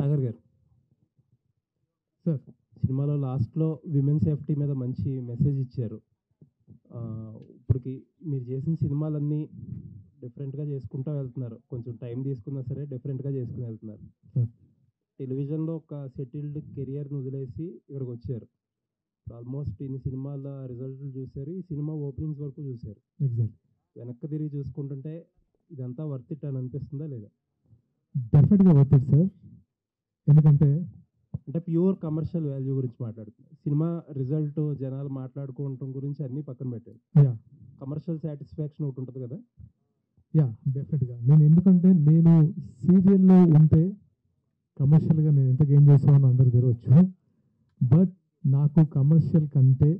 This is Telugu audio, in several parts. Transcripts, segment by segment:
సాగర్ గారు సార్ సినిమాలో లాస్ట్లో విమెన్ సేఫ్టీ మీద మంచి మెసేజ్ ఇచ్చారు. ఇప్పటికి మీరు చేసిన సినిమాలన్నీ డిఫరెంట్గా చేసుకుంటూ వెళ్తున్నారు. కొంచెం టైం తీసుకున్నా సరే డిఫరెంట్గా చేసుకుని వెళ్తున్నారు. టెలివిజన్లో ఒక సెటిల్డ్ కెరియర్ని వదిలేసి ఇక్కడికి వచ్చారు. ఆల్మోస్ట్ ఇన్ని సినిమాల రిజల్ట్లు చూశారు. ఈ సినిమా ఓపెనింగ్స్ వరకు చూశారు. ఎగ్జాక్ట్ వెనక్కి తిరిగి చూసుకుంటుంటే ఇదంతా వర్త్ ఇట్ అని అనిపిస్తుందా లేదా? డెఫినెట్గా వర్త్ ఇట్ సార్. ఎందుకంటే అంటే ప్యూర్ కమర్షియల్ వాల్యూ గురించి మాట్లాడుతున్నాను. సినిమా రిజల్ట్ జనాలు మాట్లాడుకోవటం గురించి అన్నీ పక్కన పెట్టాను. యా కమర్షియల్ సాటిస్ఫాక్షన్ ఒకటి ఉంటుంది కదా. యా డెఫినెట్గా ఎందుకంటే నేను సీరియల్లో ఉంటే కమర్షియల్గా నేను ఎంత గెయిన్ చేస్తామని అందరూ తెరవచ్చు. బట్ నాకు కమర్షియల్ కంటే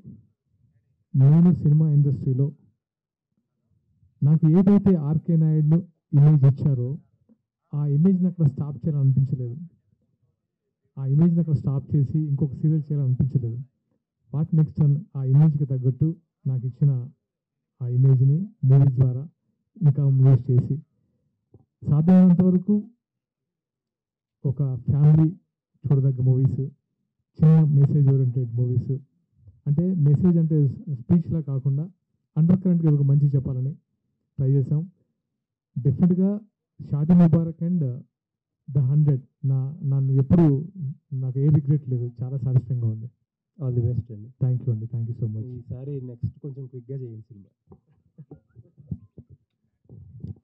నేను సినిమా ఇండస్ట్రీలో నాకు ఏదైతే ఆర్కే నాయుడు ఇమేజ్ ఇచ్చారో ఆ ఇమేజ్ని అక్కడ స్టాప్ చేయాలని అనిపించలేదు. ఆ ఇమేజ్ని అక్కడ స్టాప్ చేసి ఇంకొక సీరియల్ చేయాలని అనిపించలేదు. వాట్ నెక్స్ట్ ఆ ఇమేజ్కి తగ్గట్టు నాకు ఇచ్చిన ఆ ఇమేజ్ని మూవీస్ ద్వారా ఇంకా మూవీస్ చేసి సాధ్యమైనంత వరకు ఒక ఫ్యామిలీ చూడదగ్గ మూవీస్, చిన్న మెసేజ్ ఓరియంటెడ్ మూవీస్, అంటే మెసేజ్ అంటే స్పీచ్లా కాకుండా అండర్ కరెంట్గా ఒక మంచి చెప్పాలని ట్రై చేసాం. డెఫినెట్గా షాదీ ముబారక్ అండ్ ద 100 నన్ను ఎప్పుడు నాకు ఏ రిగ్రెట్ లేదు. చాలా సాటిస్ఫైంగ్గా ఉంది. ఆల్ ది బెస్ట్ అండి. థ్యాంక్ యూ అండి. Thank you so much. ఈసారి నెక్స్ట్ కొంచెం క్విక్గా చేయండి సినిమా.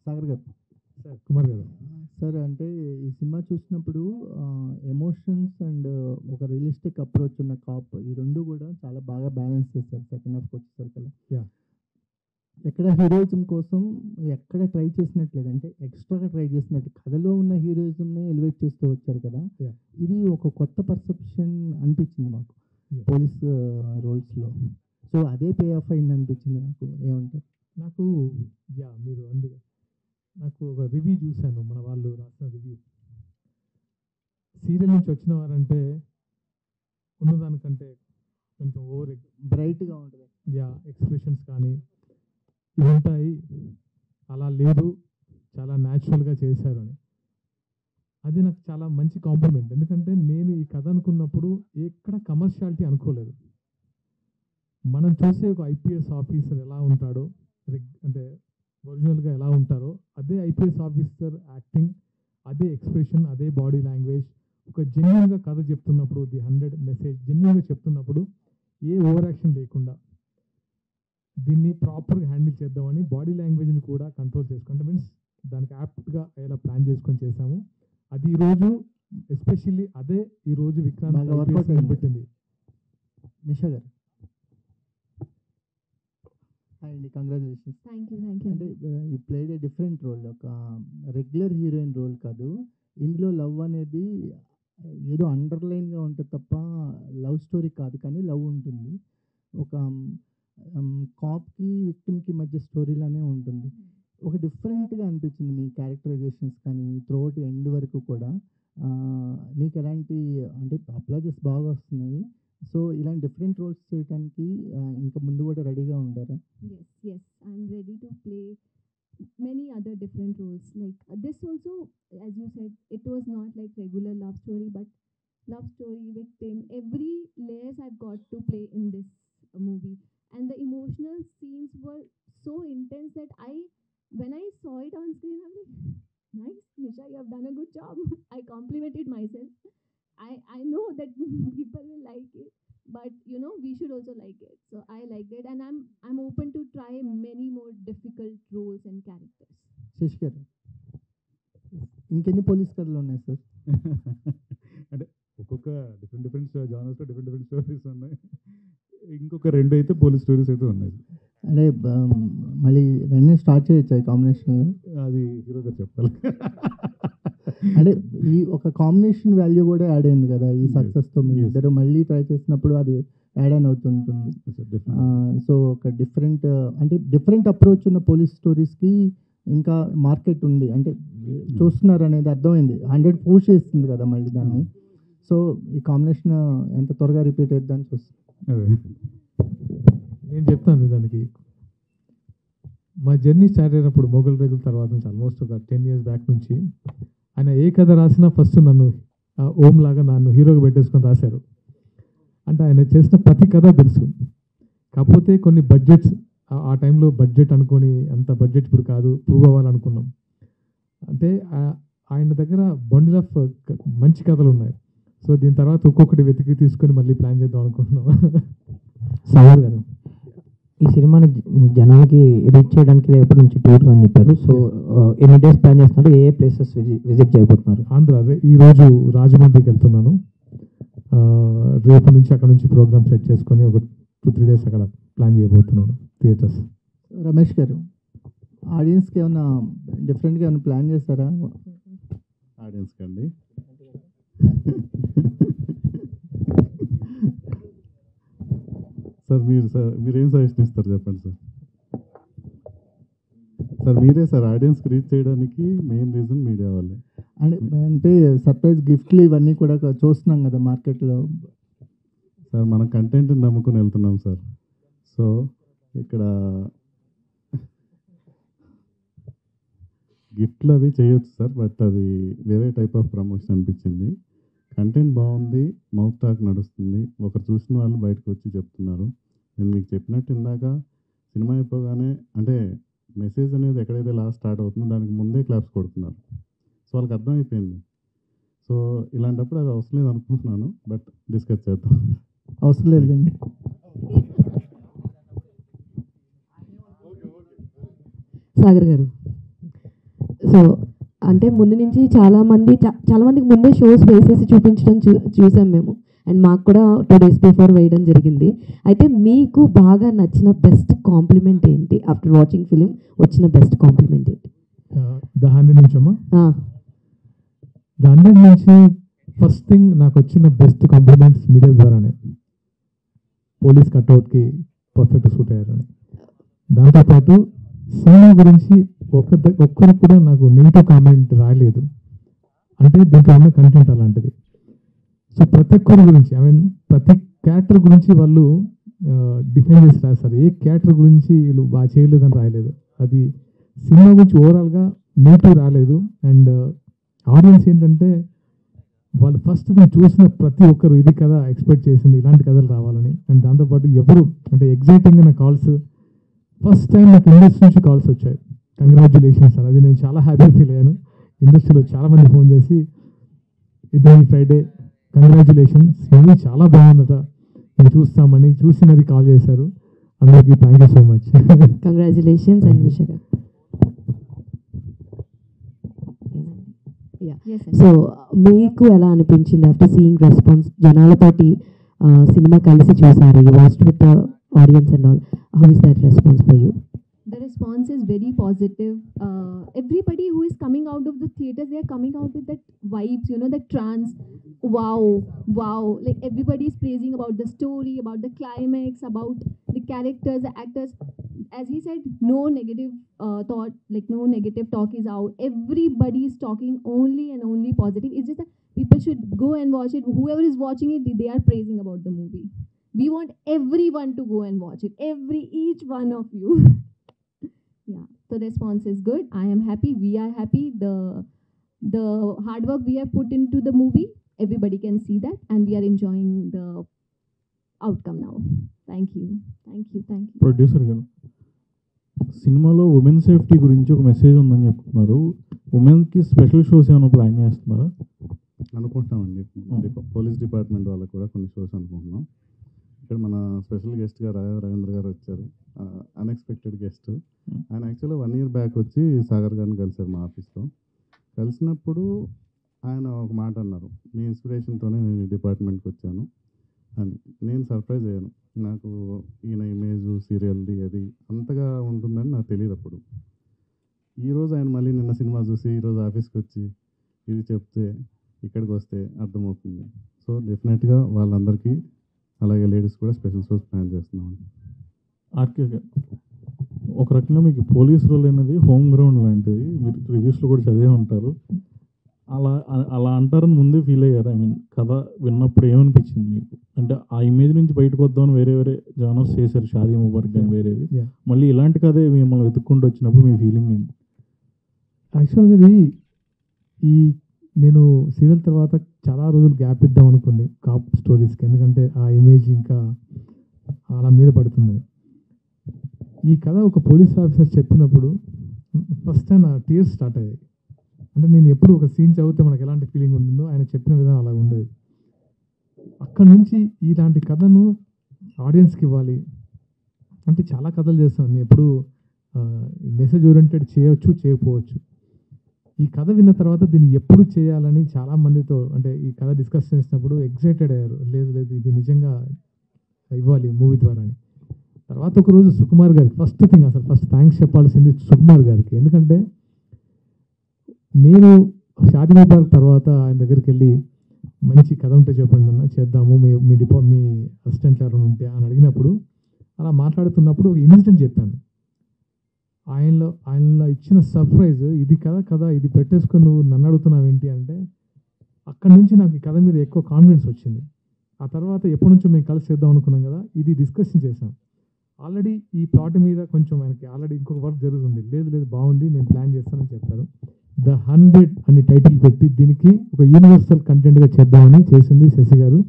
సాగర్ గారు సార్ కుమార్ గారు సార్, అంటే ఈ సినిమా చూసినప్పుడు ఎమోషన్స్ అండ్ ఒక రియలిస్టిక్ అప్రోచ్ ఉన్న కాప్ ఈ రెండు కూడా చాలా బాగా బ్యాలెన్స్ చేస్తారు సెకండ్ హాఫ్కి వచ్చేసరికి. యా ఎక్కడ హీరోయిజం కోసం ఎక్కడ ట్రై చేసినట్లేదు, అంటే ఎక్స్ట్రాగా ట్రై చేసినట్టు కథలో ఉన్న హీరోయిజంని ఎలివేట్ చేస్తూ వచ్చారు కదా. Yeah. ఇది ఒక కొత్త పర్సెప్షన్ అనిపించింది మాకు పోలీస్ రోల్స్లో. సో అదే పే ఆఫ్ అయింది అనిపించింది నాకు. ఏమంటారు? నాకు మీరు అందుకే నాకు ఒక రివ్యూ చూశాను, మన వాళ్ళు రాసిన రివ్యూ. సీరియల్ నుంచి వచ్చిన వారంటే ఉన్నదానికంటే కొంచెం ఓవర్ బ్రైట్గా ఉంటుంది. ఎక్స్ప్రెషన్స్ కానీ ఇవి ఉంటాయి, అలా లేదు, చాలా న్యాచురల్గా చేశారు అని. అది నాకు చాలా మంచి కాంప్లిమెంట్. ఎందుకంటే నేను ఈ కథ అనుకున్నప్పుడు ఎక్కడ కమర్షియాలిటీ అనుకోలేదు. మనం చూసే ఒక ఐపీఎస్ ఆఫీసర్ ఎలా ఉంటాడో, అంటే ఒరిజినల్గా ఎలా ఉంటారో అదే ఐపీఎస్ ఆఫీసర్ యాక్టింగ్, అదే ఎక్స్ప్రెషన్, అదే బాడీ లాంగ్వేజ్. ఒక జెన్యున్గా కథ చెప్తున్నప్పుడు, ది 100 మెసేజ్ జెన్యున్గా చెప్తున్నప్పుడు ఏ ఓవర్ యాక్షన్ లేకుండా దీన్ని ప్రాపర్గా హ్యాండిల్ చేద్దామని బాడీ లాంగ్వేజ్ని కూడా కంట్రోల్ చేసుకుంటే మీన్స్ దానికి యాప్ట్గా ఎలా ప్లాన్ చేసుకొని చేసాము. అది ఈరోజు ఎస్పెషల్లీ అదే ఈరోజు విక్రాంత్ వర్కౌట్ పెట్టింది. నిషా గారు హాయ్ అండి, కంగ్రాచులేషన్స్. Thank you. అంటే you played a different role, ఒక రెగ్యులర్ హీరోయిన్ రోల్ కాదు. ఇందులో లవ్ అనేది ఏదో అండర్లైన్గా ఉంటుంది తప్ప లవ్ స్టోరీ కాదు, కానీ లవ్ ఉంటుంది. ఒక కాప్కి విక్టిమ్కి మధ్య స్టోరీలానే ఉంటుంది. ఒక డిఫరెంట్గా అనిపించింది మీ క్యారెక్టరైజేషన్స్ కానీ త్రూఅవుట్ ఎండ్ వరకు కూడా. మీకు ఎలాంటి అంటే అప్లాజెస్ బాగా వస్తున్నాయి. సో ఇలాంటి డిఫరెంట్ రోల్స్ చేయడానికి ఇంకా ముందు కూడా రెడీగా ఉంటారా? Yes, I'm ready to play many other different roles. Like this also, as you said, it was not like regular love story, but love story, victim, every layers I've got to play in this movie. And the emotional scenes were so intense that when I saw it on screen, I'm like, nice, Misha, you have done a good job. I complimented myself. I know that people will like it, but we should also like it. So I liked it, and I'm open to try many more difficult roles and characters. Shashi గారు, ఇంకెన్ని పోలీస్ కథలు ఉన్నాయి సార్? అంటే ఒక్కొక్క డిఫరెంట్ జానర్స్లో డిఫరెంట్ స్టోరీస్ ఉన్నాయి. ఇంకొక 2 అయితే పోలీస్ స్టోరీస్ అయితే ఉన్నాయి. అంటే మళ్ళీ వెంటనే స్టార్ట్ చేయొచ్చు కాంబినేషన్? అది హీరో గారు చెప్పాలి. అంటే ఈ ఒక కాంబినేషన్ వాల్యూ కూడా యాడ్ అయింది కదా ఈ సక్సెస్తో. మీ ఇద్దరు మళ్ళీ ట్రై చేసినప్పుడు అది యాడ్ ఆన్ అవుతుంటుంది. సో ఒక డిఫరెంట్ అప్రోచ్ ఉన్న పోలీస్ స్టోరీస్కి ఇంకా మార్కెట్ ఉంది, అంటే చూస్తున్నారు అనేది అర్థమైంది. 100 పుష్ చేస్తుంది కదా మళ్ళీ దాన్ని. సో ఈ కాంబినేషన్ ఎంత త్వరగా రిపీట్ అవుతుందని చూస్తాను. నేను చెప్తాను దానికి. మా జర్నీ స్టార్ట్ అయినప్పుడు మొగల్ రేగుల తర్వాత నుంచి ఆల్మోస్ట్ ఒక 10 years బ్యాక్ నుంచి ఆయన ఏ కథ రాసినా ఫస్ట్ నన్ను ఓం లాగా నన్ను హీరోగా పెట్టేసుకొని రాశారు. అంటే ఆయన చేసిన ప్రతి కథ తెలుసు. కాకపోతే కొన్ని బడ్జెట్స్ ఆ టైంలో బడ్జెట్ అనుకొని అంత బడ్జెట్ ఇప్పుడు కాదు, ప్రూవ్ అవ్వాలనుకున్నాం. అంటే ఆయన దగ్గర బండిల్ ఆఫ్ మంచి కథలు ఉన్నాయి. సో దీని తర్వాత ఒక్కొక్కటి వెతికి తీసుకొని మళ్ళీ ప్లాన్ చేద్దాం అనుకుంటున్నాం. సాగర్ గారు, ఈ సినిమాని జనాలకి రీచ్ చేయడానికి రేపటి నుంచి టూర్స్ అని చెప్పారు. సో ఎన్ని డేస్ ప్లాన్ చేస్తున్నారు, ఏ ప్లేసెస్ విజిట్ చేయబోతున్నారు? ఈరోజు రాజమండ్రికి వెళ్తున్నాను. రేపు నుంచి అక్కడ నుంచి ప్రోగ్రామ్ సెట్ చేసుకొని ఒక 2-3 డేస్ అక్కడ ప్లాన్ చేయబోతున్నాను థియేటర్స్. రమేష్ గారు, ఆడియన్స్కి ఏమైనా డిఫరెంట్గా ఏమైనా ప్లాన్ చేస్తారా? ఆడియన్స్కి అండి సార్ మీరేం సజెషన్ ఇస్తారు చెప్పండి సార్. మీరే సార్ ఆడియన్స్కి రీచ్ చేయడానికి మెయిన్ రీజన్ మీడియా వాళ్ళే. అంటే సర్ప్రైజ్ గిఫ్ట్లు ఇవన్నీ కూడా చూస్తున్నాం కదా మార్కెట్లో. సార్ మనం కంటెంట్ని నమ్ముకొని వెళ్తున్నాం సార్. సో ఇక్కడ గిఫ్ట్లు అవి చేయొచ్చు సార్, బట్ అది వేరే టైప్ ఆఫ్ ప్రమోషన్ అనిపించింది. కంటెంట్ బాగుంది, మౌత్ టాక్ నడుస్తుంది, ఒకరు చూసిన వాళ్ళు బయటకు వచ్చి చెప్తున్నారు. నేను మీకు చెప్పినట్టు ఇందాక సినిమా అయిపోగానే అంటే మెసేజ్ అనేది ఎక్కడైతే లాస్ట్ స్టార్ట్ అవుతుందో దానికి ముందే క్లాప్స్ కొడుతున్నారు. సో వాళ్ళకి అర్థమైపోయింది. సో ఇలాంటప్పుడు అది అవసరం లేదు అనుకుంటున్నాను, బట్ డిస్కస్ చేద్దాం. అవసరం లేదండి. సాగర్ గారు, సో అంటే ముందు నుంచి చాలా మందికి ముందే షోస్ వేసేసి చూపించడం చూసాం మేము. అండ్ మాకు కూడా 2 days బిఫోర్ వేయడం జరిగింది. అయితే మీకు బాగా నచ్చిన బెస్ట్ కాంప్లిమెంట్ ఏంటి? ఆఫ్టర్ వాచింగ్ ఫిలిం వచ్చిన బెస్ట్ కాంప్లిమెంట్ ఏంటి? ద 100 నుంచి అమ్మా, ద 100 నుంచి ఫస్ట్ థింగ్ నాకు వచ్చిన బెస్ట్ కాంప్లిమెంట్స్ మీడియా ద్వారానే. పోలీస్ కట్అవుట్కి పర్ఫెక్ట్ సూట్ అయ్యారని. దాంతోపాటు సినిమా గురించి ఒక్కరు కూడా నాకు నెగిటివ్ కామెంట్ రాలేదు. అంటే దీంట్లో ఉన్న కంటెంట్ అలాంటిది. సో ప్రతి ఒక్కరి గురించి ప్రతి క్యారెక్టర్ గురించి వాళ్ళు డిఫైన్ చేసి రాస్తారు. ఏ క్యారెక్టర్ గురించి వీళ్ళు బాగా చేయలేదని రాయలేదు. అది సినిమా గురించి ఓవరాల్గా నెగిటివ్ రాలేదు. అండ్ ఆడియన్స్ ఏంటంటే వాళ్ళు ఫస్ట్ నేను చూసిన ప్రతి ఒక్కరు ఇది కదా ఎక్స్పెక్ట్ చేసింది, ఇలాంటి కథలు రావాలని. అండ్ దాంతోపాటు ఎవరు అంటే ఎగ్జైటింగ్గా నా కాల్స్ ఫస్ట్ టైం నాకు ఇండస్ట్రీ నుంచి కాల్స్ వచ్చాయి. కంగ్రాచ్యులేషన్స్ అని, అది నేను చాలా హ్యాపీ ఫీల్ అయ్యాను. ఇండస్ట్రీలో చాలామంది ఫోన్ చేసి ఇది ఫ్రైడే కంగ్రాచ్యులేషన్స్, మూవీ చాలా బాగుందట, మేము చూస్తామని చూసి మరి కాల్ చేశారు. అందరికీ thank you so much. Congratulations Anvisha గారు. సో మీకు ఎలా అనిపించింది ఆఫ్టర్ సీయింగ్ రెస్పాన్స్? జనాలతోటి సినిమా కలిసి చూసారు, you watched with the audience and all. How is that response for you? The response is very positive. Everybody who is coming out of the theaters, they are coming out with that vibes, you know, that trance. Wow. Like everybody is praising about the story, about the climax, about the characters, the actors. As he said, no negative thought, like no negative talk is out. Everybody is talking only and only positive. It's just that people should go and watch it. Whoever is watching it, they are praising about the movie. We want everyone to go and watch it. Each one of you. Yeah, the response is good. I am happy. We are happy. The hard work we have put into the movie, everybody can see that, and we are enjoying the outcome now. Thank you. Producer గారు, సినిమాలో ఉమెన్ సేఫ్టీ గురించి ఒక మెసేజ్ ఉందని చెప్తున్నారు. ఉమెన్కి స్పెషల్ షోస్ ఏమైనా ప్లాన్ చేస్తున్నారా? అనుకుంటున్నామండి. పోలీస్ డిపార్ట్మెంట్ వాళ్ళకి కూడా కొన్ని షోస్ అనుకుంటున్నాం. ఇక్కడ మన స్పెషల్ గెస్ట్గా రవీంద్ర గారు వచ్చారు, అన్ఎక్స్పెక్టెడ్ గెస్ట్. ఆయన యాక్చువల్గా 1 year బ్యాక్ వచ్చి సాగర్ గారిని కలిశారు మా ఆఫీస్లో. కలిసినప్పుడు ఆయన ఒక మాట అన్నారు, మీ ఇన్స్పిరేషన్తోనే నేను ఈ డిపార్ట్మెంట్కి వచ్చాను అని. నేను సర్ప్రైజ్ అయ్యాను. నాకు ఈయన ఇమేజ్ సీరియల్ది అది అంతగా ఉంటుందని నాకు తెలియదు అప్పుడు. ఈరోజు ఆయన మళ్ళీ నిన్న సినిమా చూసి ఈరోజు ఆఫీస్కి వచ్చి ఇది చెప్తే ఇక్కడికి వస్తే అర్థమవుతుంది. సో డెఫినెట్గా వాళ్ళందరికీ, అలాగే లేడీస్ కూడా స్పెషల్ షోస్ ప్లాన్ చేస్తున్నాం. ఆర్కే గారు, ఒక రకంగా మీకు పోలీస్ రోల్ అనేది హోమ్ గ్రౌండ్ లాంటిది. మీరు రివ్యూస్లో కూడా చదివే ఉంటారు. అలా అంటారని ముందే ఫీల్ అయ్యారు? కథ విన్నప్పుడు ఏమనిపించింది మీకు? అంటే ఆ ఇమేజ్ నుంచి బయటకు వద్దామని వేరే జానర్స్ చేశారు, షాదీ ముబారక్ కానీ వేరేవి. మళ్ళీ ఇలాంటి కథే మిమ్మల్ని వెతుక్కుంటూ వచ్చినప్పుడు మీ ఫీలింగ్ ఏంటి? యాక్చువల్గా ఇది ఈ నేను సీరియల్ తర్వాత చాలా రోజులు గ్యాప్ ఇద్దాం అనుకుంది కాప్ స్టోరీస్కి, ఎందుకంటే ఆ ఇమేజ్ ఇంకా అలా మీద పడుతుందని. ఈ కథ ఒక పోలీస్ ఆఫీసర్ చెప్పినప్పుడు ఫస్ట్ టైం నా టీయర్స్ స్టార్ట్ అయ్యాయి. అంటే నేను ఎప్పుడు ఒక సీన్ చదివితే మనకు ఎలాంటి ఫీలింగ్ ఉంటుందో ఆయన చెప్పిన విధానం అలా ఉండేది. అక్కడ నుంచి ఇలాంటి కథను ఆడియన్స్కి ఇవ్వాలి అంటే చాలా కథలు చేస్తాను నేను, ఎప్పుడు మెసేజ్ ఓరియంటెడ్ చేయవచ్చు చేయకపోవచ్చు. ఈ కథ విన్న తర్వాత దీన్ని ఎప్పుడు చేయాలని చాలా మందితో అంటే ఈ కథ డిస్కస్ చేసినప్పుడు ఎక్సైటెడ్ అయ్యారు, లేదు లేదు ఇది నిజంగా ఇవ్వాలి మూవీ ద్వారా అని. తర్వాత ఒకరోజు సుకుమార్ గారికి ఫస్ట్ థ్యాంక్స్ చెప్పాల్సింది సుకుమార్ గారికి, ఎందుకంటే నేను షాదీ ముబారక్ తర్వాత ఆయన దగ్గరికి వెళ్ళి మంచి కథ ఉంటే చెప్పండి అన్న చేద్దాము, మీ అసిస్టెంట్ ఎవరైనా ఉంటే అని అడిగినప్పుడు అలా మాట్లాడుతున్నప్పుడు ఒక ఇన్సిడెంట్ చెప్పాను. ఆయనలో ఇచ్చిన సర్ప్రైజ్, ఇది కథ ఇది పెట్టేసుకొని నువ్వు నన్ను అడుగుతున్నావు ఏంటి అంటే, అక్కడ నుంచి నాకు ఈ కథ మీద ఎక్కువ కాన్ఫిడెన్స్ వచ్చింది. ఆ తర్వాత ఎప్పటి నుంచో మేము కలిసి చేద్దాం అనుకున్నాం కదా, ఇది డిస్కషన్ చేసాం. ఆల్రెడీ ఈ ప్లాట్ మీద కొంచెం ఆయనకి ఆల్రెడీ ఇంకొక వర్క్ జరుగుతుంది, లేదు బాగుంది నేను ప్లాన్ చేస్తానని చెప్పారు. ద 100 అని టైటిల్ పెట్టి దీనికి ఒక యూనివర్సల్ కంటెంట్గా చేద్దామని చేసింది శశి గారు.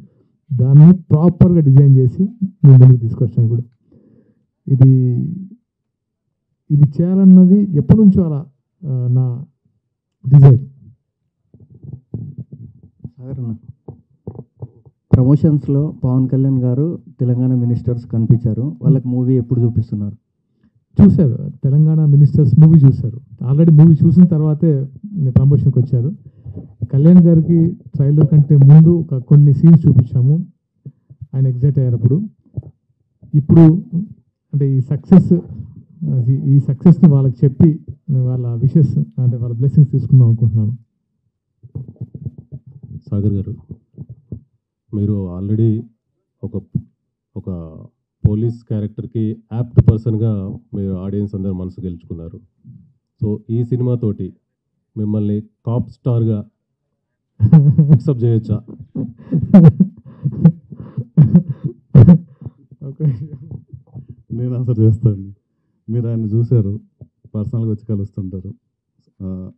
దాన్ని ప్రాపర్గా డిజైన్ చేసి నేను ముందుకు తీసుకొచ్చాను కూడా. ఇది చేయాలన్నది ఎప్పటి నుంచో అలా నా డిజైర్. ప్రమోషన్స్లో పవన్ కళ్యాణ్ గారు తెలంగాణ మినిస్టర్స్ కనిపించారు, వాళ్ళకి మూవీ ఎప్పుడు చూపిస్తున్నారు? చూశారు, తెలంగాణ మినిస్టర్స్ మూవీ చూశారు. ఆల్రెడీ మూవీ చూసిన తర్వాతే ప్రమోషన్కి వచ్చారు. కళ్యాణ్ గారికి ట్రైలర్ కంటే ముందు కొన్ని సీన్స్ చూపించాము, ఆయన ఎగ్జైట్ అయ్యారు. ఇప్పుడు అంటే ఈ సక్సెస్ని వాళ్ళకి చెప్పి వాళ్ళ విషెస్ అంటే వాళ్ళ బ్లెస్సింగ్స్ తీసుకుందాం అనుకుంటున్నాను. సాగర్ గారు, మీరు ఆల్రెడీ ఒక పోలీస్ క్యారెక్టర్కి యాప్ట్ పర్సన్గా మీరు ఆడియన్స్ అందరూ మనసు గెలుచుకున్నారు. సో ఈ సినిమాతోటి మిమ్మల్ని టాప్ స్టార్గా యాక్సెప్ట్ చేయొచ్చా? నేను ఆన్సర్ చేస్తాను. మీరు ఆయన చూశారు, పర్సనల్గా వచ్చి కలుస్తుంటారు.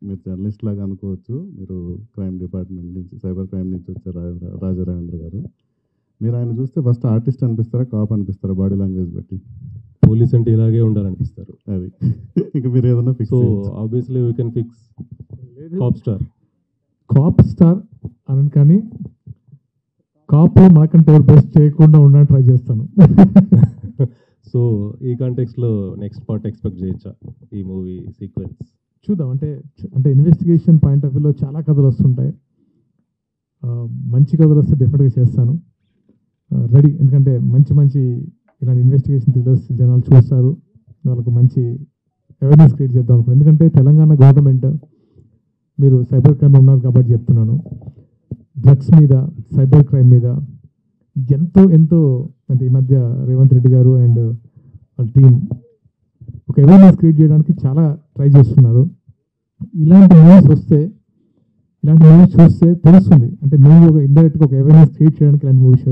మీరు జర్నలిస్ట్ లాగా అనుకోవచ్చు, మీరు క్రైమ్ డిపార్ట్మెంట్ నుంచి సైబర్ క్రైమ్ నుంచి వచ్చారు రాజా రవీంద్ర గారు. మీరు ఆయన చూస్తే ఫస్ట్ ఆర్టిస్ట్ అనిపిస్తారా, కాప్ అనిపిస్తారా? బాడీ లాంగ్వేజ్ బట్టి పోలీస్ అంటే ఇలాగే ఉండాలనిపిస్తారు. అది ఇక మీరు ఏదన్నా fix. So obviously we can fix cop star అని, కానీ కాప్లో మనకంటే ఎవరు బెస్ట్ చేయకుండా ఉండడానికి ట్రై చేస్తాను. సో ఈ కాంటెక్స్లో నెక్స్ట్ పార్ట్ ఎక్స్పెక్ట్ చేయొచ్చా ఈ మూవీ సీక్వెన్స్? చూద్దాం. అంటే ఇన్వెస్టిగేషన్ పాయింట్ ఆఫ్ వ్యూలో చాలా కథలు వస్తుంటాయి. మంచి కథలు వస్తే డెఫినెట్గా చేస్తాను, రెడీ. ఎందుకంటే మంచి ఇలాంటి ఇన్వెస్టిగేషన్ థ్రిల్లర్స్ జనాలు చూస్తారు, వాళ్ళకు మంచి అవేర్నెస్ క్రియేట్ చేద్దాం అనుకున్నాను. ఎందుకంటే తెలంగాణ గవర్నమెంట్, మీరు సైబర్ క్రైమ్ ఉన్నారు కాబట్టి చెప్తున్నాను, డ్రగ్స్ మీద సైబర్ క్రైమ్ మీద ఎంతో అంటే ఈ మధ్య రేవంత్ రెడ్డి గారు అండ్ వాళ్ళ టీం ఒక అవేర్నెస్ క్రియేట్ చేయడానికి చాలా ట్రై చేస్తున్నారు. ఇలాంటి మూవీస్ చూస్తే తెలుస్తుంది. అంటే మేము ఒక ఇండైరెక్ట్గా ఒక అవేర్నెస్ క్రియేట్ చేయడానికి ఇలాంటి మూవీస్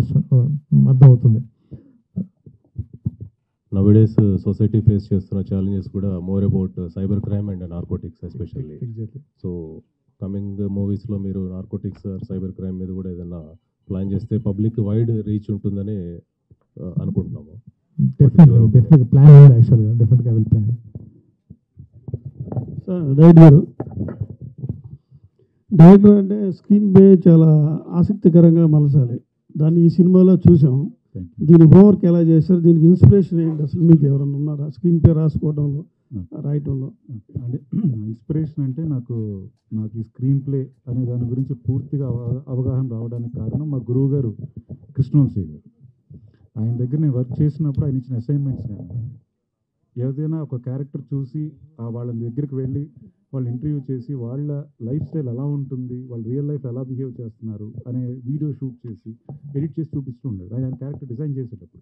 అర్థమవుతుంది. నౌడేస్ సొసైటీ ఫేస్ చేస్తున్న ఛాలెంజెస్ కూడా more about cyber crime and narcotics especially. So coming మూవీస్లో మీరు నార్కోటిక్స్ సైబర్ క్రైమ్ మీద కూడా ఏదైనా ప్లాన్ చేస్తే పబ్లిక్ వైడ్ రీచ్ ఉంటుందని అనుకుంటున్నాము. డెఫినెట్గా ప్లాన్ ఉంది, యాక్చువల్గా డెఫినెట్గా విల్ ప్లాన్. సార్ రైట్ గారు, డైరెక్టర్ అంటే స్క్రీన్ ప్లే చాలా ఆసక్తికరంగా మలచాలి. దాన్ని ఈ సినిమాలో చూసాం. దీని హోంవర్క్ ఎలా చేశారు, దీనికి ఇన్స్పిరేషన్ ఏంటి, అసలు మీకు ఎవరైనా ఉన్నారా స్క్రీన్ ప్లే రాసుకోవడంలో రాయటంలో? అంటే ఇన్స్పిరేషన్ అంటే నాకు ఈ స్క్రీన్ ప్లే అనే దాని గురించి పూర్తిగా అవగాహన రావడానికి కారణం మా గురువు గారు కృష్ణవంశీ గారు. ఆయన దగ్గర నేను వర్క్ చేసినప్పుడు ఆయన ఇచ్చిన అసైన్మెంట్స్ కానీ ఏదైనా ఒక క్యారెక్టర్ చూసి వాళ్ళ దగ్గరికి వెళ్ళి వాళ్ళు ఇంటర్వ్యూ చేసి వాళ్ళ లైఫ్ స్టైల్ ఎలా ఉంటుంది, వాళ్ళు రియల్ లైఫ్ ఎలా బిహేవ్ చేస్తున్నారు అనే వీడియో షూట్ చేసి ఎడిట్ చేసి చూపిస్తూ ఉండేది ఆయన క్యారెక్టర్ డిజైన్ చేసేటప్పుడు.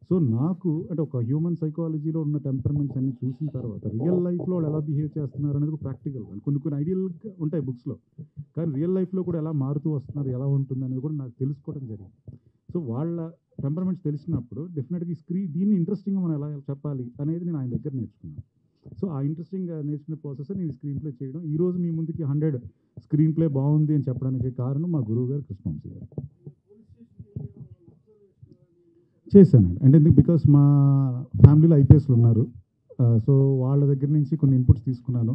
సో నాకు అంటే ఒక హ్యూమన్ సైకాలజీలో ఉన్న టెంపర్మెంట్స్ అన్ని చూసిన తర్వాత రియల్ లైఫ్లో వాళ్ళు ఎలా బిహేవ్ చేస్తున్నారు అనేది ప్రాక్టికల్ కొన్ని ఐడియల్గా ఉంటాయి బుక్స్లో, కానీ రియల్ లైఫ్లో కూడా ఎలా మారుతూ వస్తున్నారు, ఎలా ఉంటుంది అనేది కూడా నాకు తెలుసుకోవడం జరిగింది. సో వాళ్ళ టెంపర్మెంట్స్ తెలిసినప్పుడు డెఫినెట్గా దీన్ని ఇంట్రెస్టింగ్గా మనం ఎలా చెప్పాలి అనేది నేను ఆయన దగ్గర నేర్చుకున్నాను. సో ఆ ఇంట్రెస్టింగ్గా నేర్చుకునే ప్రాసెస్ నేను స్క్రీన్ ప్లే చేయడం. ఈరోజు మీ ముందుకి 100 స్క్రీన్ ప్లే బాగుంది అని చెప్పడానికి కారణం మా గురువు గారు కృష్ణవంశీ గారు. చేశానండి. అంటే ఎందుకు, బికాస్ మా ఫ్యామిలీలో ఐపీఎస్లు ఉన్నారు. సో వాళ్ళ దగ్గర నుంచి కొన్ని ఇన్పుట్స్ తీసుకున్నాను.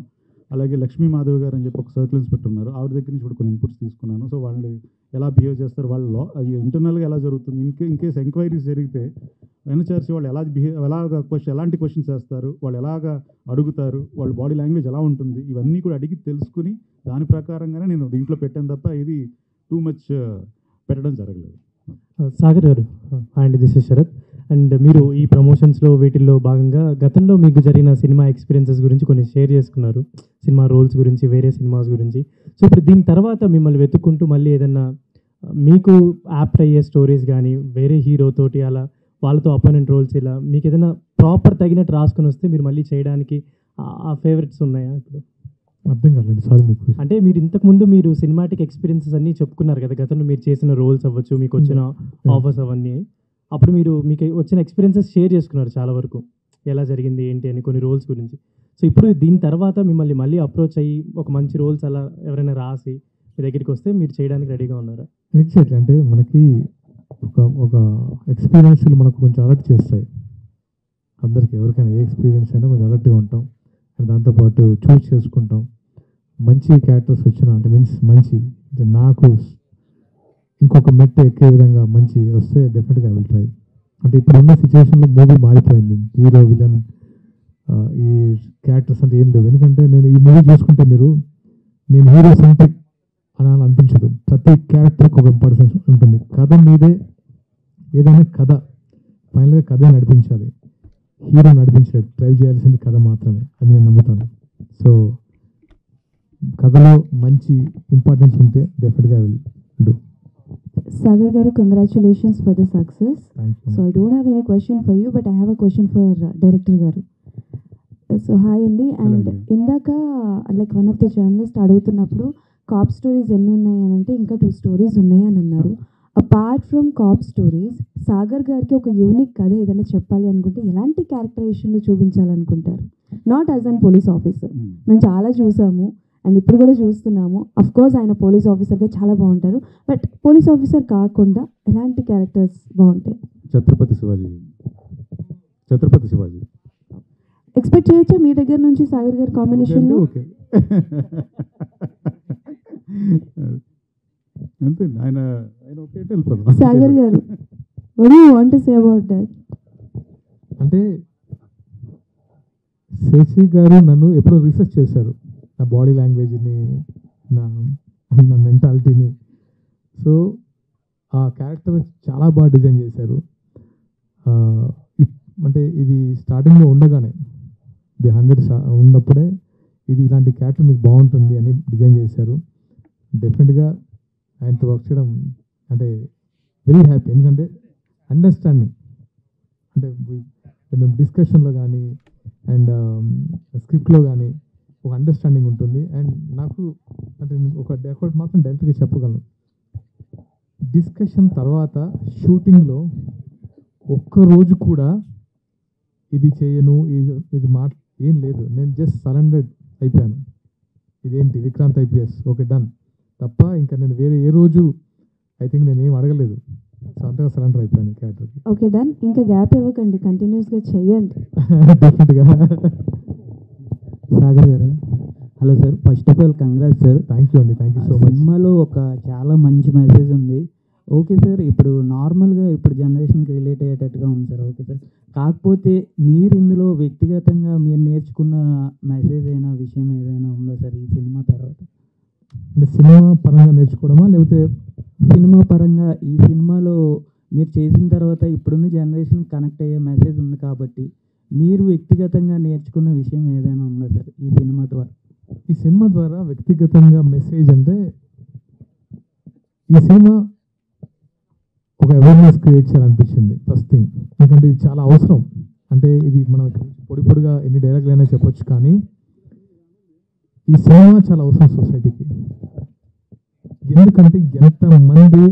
అలాగే లక్ష్మీ మాధవ్ గారు అని చెప్పి ఒక సర్కిల్ ఇన్స్పెక్టర్ ఉన్నారు, ఆవిడ దగ్గర నుంచి కూడా కొన్ని ఇన్పుట్స్ తీసుకున్నాను. సో వాళ్ళు ఎలా బిహేవ్ చేస్తారు, వాళ్ళు ఇంటర్నల్గా ఎలా జరుగుతుంది, ఇన్కేస్ ఎంక్వైరీస్ జరిగితే వెనచార్చి వాళ్ళు ఎలాంటి క్వశ్చన్స్ వేస్తారు, వాళ్ళు ఎలాగ అడుగుతారు, వాళ్ళ బాడీ లాంగ్వేజ్ ఎలా ఉంటుంది, ఇవన్నీ కూడా అడిగి తెలుసుకుని దాని ప్రకారంగానే నేను దీంట్లో పెట్టాను తప్ప ఇది టూ మచ్ పెట్టడం జరగలేదు. సాగర్ గారు, and this is Sharath. And మీరు ఈ ప్రమోషన్స్లో వీటిల్లో భాగంగా గతంలో మీకు జరిగిన సినిమా ఎక్స్పీరియన్సెస్ గురించి కొన్ని షేర్ చేసుకున్నారు, సినిమా రోల్స్ గురించి, వేరే సినిమాస్ గురించి. సో ఇప్పుడు దీని తర్వాత మిమ్మల్ని వెతుక్కుంటూ మళ్ళీ ఏదన్నా మీకు యాప్ట్ అయ్యే స్టోరీస్ కానీ వేరే హీరోతోటి అలా వాళ్ళతో అపోనెంట్ రోల్స్ ఇలా మీకు ఏదైనా ప్రాపర్ తగినట్టు రాసుకొని వస్తే మీరు మళ్ళీ చేయడానికి ఆ ఫేవరెట్స్ ఉన్నాయా ఇప్పుడు? అర్థం కాలేదు, సారీ. మీకు అంటే మీరు ఇంతకుముందు మీరు సినిమాటిక్ ఎక్స్పీరియన్సెస్ అన్నీ చెప్పుకున్నారు కదా, గతంలో మీరు చేసిన రోల్స్ అవ్వచ్చు, మీకు వచ్చిన ఆఫర్స్ అవన్నీ. అప్పుడు మీకు వచ్చిన ఎక్స్పీరియన్సెస్ షేర్ చేసుకున్నారు చాలా వరకు, ఎలా జరిగింది ఏంటి అని కొన్ని రోల్స్ గురించి. సో ఇప్పుడు దీని తర్వాత మిమ్మల్ని మళ్ళీ అప్రోచ్ అయ్యి ఒక మంచి రోల్స్ అలా ఎవరైనా రాసి మీ దగ్గరికి వస్తే మీరు చేయడానికి రెడీగా ఉన్నారా? ఎగ్జాక్ట్లీ. అంటే మనకి ఒక ఎక్స్పీరియన్స్లు మనకు కొంచెం అలర్ట్ చేస్తాయి. అందరికీ ఎవరికైనా ఏ ఎక్స్పీరియన్స్ అయినా కొంచెం అలర్ట్గా ఉంటాం. అండ్ దాంతోపాటు చూస్ చేసుకుంటాం. మంచి క్యారెక్టర్స్ వచ్చినా అంటే మీన్స్ మంచి అంటే నాకు ఇంకొక మెట్టు ఎక్కే విధంగా మంచి వస్తే డెఫినెట్గా ఐ విల్ ట్రై. అంటే ఇప్పుడున్న సిచ్యువేషన్లో మూవీ మారిపోయింది. హీరో విలన్ ఈ క్యారెక్టర్స్ అంటే ఏం లేవు. ఎందుకంటే నేను ఈ మూవీ చూసుకుంటే నేను హీరో సెంట్రిక్ అని అనిపించదు. ప్రతి క్యారెక్టర్కి ఒక ఇంపార్టెన్స్ ఉంటుంది. కథ మీదే ఏదైనా కథ ఫైనల్గా కథే నడిపించాలి, హీరో నడిపించలేడు. డ్రైవ్ చేయాల్సింది కథ మాత్రమే, అది నేను నమ్ముతాను. సో కథలో మంచి ఇంపార్టెన్స్ ఉంటే డెఫినెట్గా I will do. Sagar garu, congratulations for the success. Thank you. So I don't have any question for you, but I have a question for director garu. So hi Andy, and indaka like one of the journalists adugutunnappudu cop stories enni unnayi ani ante inka 2 stories unnayi ani annaru. Apart from cop stories, Sagar gariki oka unique kada edaina cheppali anukunte elanti characterization lu చూపించాలనుకుంటారు? Not as an police officer. మేము చాలా చూసాము అండ్ ఇప్పుడు కూడా చూస్తున్నాము. అఫ్ కోర్స్ ఆయన పోలీస్ ఆఫీసర్గా చాలా బాగుంటారు, బట్ పోలీస్ ఆఫీసర్ కాకుండా ఎలాంటి క్యారెక్టర్స్ బాగుంటాయి? ఛత్రపతి శివాజీ ఎక్స్పెక్ట్ చేయొచ్చా మీ దగ్గర నుంచి సాగర్ గారి కాంబినేషన్లో? ఓకే అంతే, ఆయన ఓకే వెళ్ళిపోతాం. సాగర్ గారు, what do you want to say about that? అంటే శశి గారు నన్ను ఎప్పుడో రీసెర్చ్ చేశారు, నా బాడీ లాంగ్వేజ్ని, నా మెంటాలిటీని. సో ఆ క్యారెక్టర్ చాలా బాగా డిజైన్ చేశారు. అంటే ఇది స్టార్టింగ్లో ఉండగానే ది 100 ఉన్నప్పుడే ఇది ఇలాంటి క్యారెక్టర్ మీకు బాగుంటుంది అని డిజైన్ చేశారు. డెఫినెట్గా ఆయనతో వర్క్ చేయడం అంటే వెరీ హ్యాపీ. ఎందుకంటే అండర్స్టాండింగ్ అంటే మేము డిస్కషన్లో కానీ అండ్ స్క్రిప్ట్లో కానీ ఒక అండర్స్టాండింగ్ ఉంటుంది. అండ్ నాకు అంటే ఒకటి మాత్రం డైరెక్ట్గా చెప్పగలను, డిస్కషన్ తర్వాత షూటింగ్లో ఒక్కరోజు కూడా ఇది చేయను, ఇది మాట ఏం లేదు. నేను జస్ట్ సరెండర్డ్ అయిపోయాను. ఇదేంటి విక్రాంత్ ఐపీఎస్ ఓకే డన్ తప్ప ఇంకా నేను వేరే ఏ రోజు ఐ థింక్ నేను ఏం అడగలేదు. సో అంతగా సరెండర్ అయిపోయాను ఈ క్యారెక్టర్కి. ఓకే డన్, ఇంకా గ్యాప్ ఇవ్వకండి, కంటిన్యూస్గా చెయ్యండి. డెఫినెట్గా. సాగర్ గారు, hello sir. First of all congrats sir. Thank you అండి, థ్యాంక్ యూ సో మచ్. సినిమాలో ఒక చాలా మంచి మెసేజ్ ఉంది. ఓకే సార్, ఇప్పుడు నార్మల్గా ఇప్పుడు జనరేషన్కి రిలేట్ అయ్యేటట్టుగా ఉంది సార్. ఓకే సార్, కాకపోతే మీరు ఇందులో వ్యక్తిగతంగా మీరు నేర్చుకున్న మెసేజ్ అయిన విషయం ఏదైనా ఉందా సార్ ఈ సినిమా తర్వాత? అంటే సినిమా పరంగా నేర్చుకోవడమా లేకపోతే సినిమా పరంగా ఈ సినిమాలో మీరు చేసిన తర్వాత ఇప్పుడున్న జనరేషన్ కనెక్ట్ అయ్యే మెసేజ్ ఉంది కాబట్టి మీరు వ్యక్తిగతంగా నేర్చుకున్న విషయం ఏదైనా ఉందా సార్ ఈ సినిమా ద్వారా? ఈ సినిమా ద్వారా వ్యక్తిగతంగా మెసేజ్ అంటే ఈ సినిమా ఒక అవేర్నెస్ క్రియేట్ చేయాలనిపించింది ఫస్ట్ థింగ్. ఎందుకంటే ఇది చాలా అవసరం. అంటే ఇది మనం పొడిగా ఎన్ని డైలాగులు అయినా చెప్పొచ్చు, కానీ ఈ సినిమా చాలా అవసరం సొసైటీకి. ఎందుకంటే ఎంతమంది